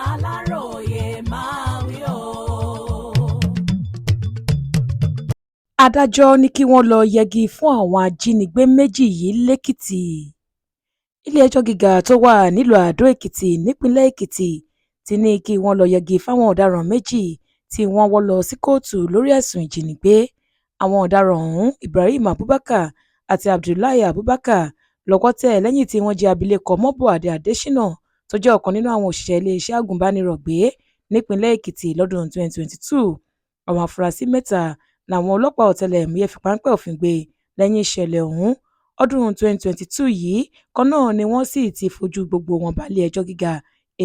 Aláròyé máa wí o. adájọ́ ní kí wọ́n lọ́ọ́ yẹgi fún àwọn ajínigbé méjì yìí lẹ́kìtì. ilé-ẹjọ́ gíga tó wà nílùú àdó-èkìtì nípínlẹ̀ èkìtì ti ní kí wọ́n lọ́ọ́ yẹgi fáwọn ọ̀daràn méjì tí wọ́n wọ́ lọ sí kóòtù lórí ẹ̀sùn ìjínigbé. àwọn ọ̀daràn ọ̀hún Ibrahim Abubakar àti Abdullahi Abubakar lọ́wọ́ tẹ̀ lẹ́yìn tí wọ́n jí abilékọ Mọ́bọ́adé Adéṣínà tó jẹ́ ọ̀kan nínú àwọn òṣìṣẹ́ iléeṣẹ́ agùnbánirọ̀ gbé nípínlẹ̀ èkìtì lọ́dún 2022. àwọn afurasí mẹ́ta làwọn ọlọ́pàá ọ̀tẹlẹ̀múyẹ́ fi páńpẹ́ òfin gbé lẹ́yìn ìṣẹ̀lẹ̀ ọ̀hún. ọdún 2022 yìí kan náà ni wọ́n sì ti fojú gbogbo wọn balẹ̀-ẹjọ́ gíga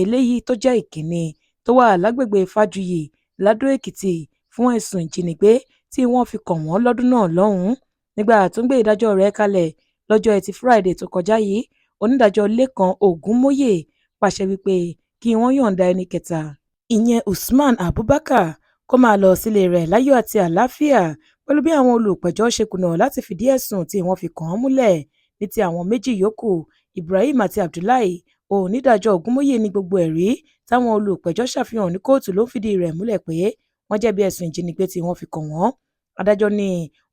eléyìí tó jẹ́ ìkíní tó wà lágbègbè Fájuyì ládó-èkìtì fún ẹ̀sùn ìjínigbé tí wọ́n fi kàn wọ́n lọ́dún náà lọ́hùn-ún. nígbà tó ń gbé ìdájọ́ rẹ̀ kalẹ̀ lọ́jọ́ Ẹtì Friday tó kọjá yìí, onídàájọ́ Lékan Ògúnmóyè pàṣẹ wípé kí wọ́n yọ̀ǹda ẹnì kẹta, ìyẹn Usman Abubakar, kó máa lọ sílé rẹ̀ láyọ̀ àti àlàáfíà pẹ̀lú bí àwọn olùpẹ̀jọ́ ṣe kùnà láti fìdí ẹ̀sùn tí wọ́n fi kàn án múlẹ̀. ní ti àwọn méjì yòókù, Ibrahim àti Abdullahi, onídàájọ́ Ògúnmóyè ní gbogbo ẹ̀rí táwọn olùpẹ̀jọ́ ṣàfihàn ní kóòtù ló fìdí rẹ̀ múlẹ̀ pé wọ́n jẹ̀bi ẹ̀sùn ìjínigbé tí wọ́n fi kàn wọ́n. adájọ́ ní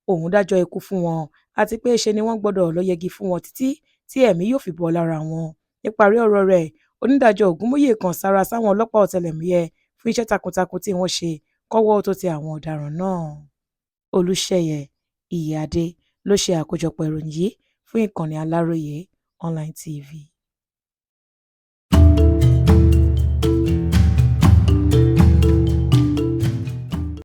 òun dájọ́ ikú fún wọn àti pé ṣe ni wọ́n gbọ́dọ̀ lọ yẹgi fún wọn títí tí ẹ̀mí yóò fi bọ́ lára wọn. níparí ọ̀rọ̀ rẹ̀, onídàájọ́ Ògúnmóyè kan sára sáwọn ọlọ́pàá ọ̀tẹlẹ̀múyẹ́ fún iṣẹ́ takuntakun tí wọ́n ṣe kọ́wọ́ tó tẹ àwọn ọ̀daràn náà. Olúṣèyẹ Ìyíáde ló ṣe àkójọpọ̀ ìròyìn yìí fún ìkànnì Aláròyé Online TV.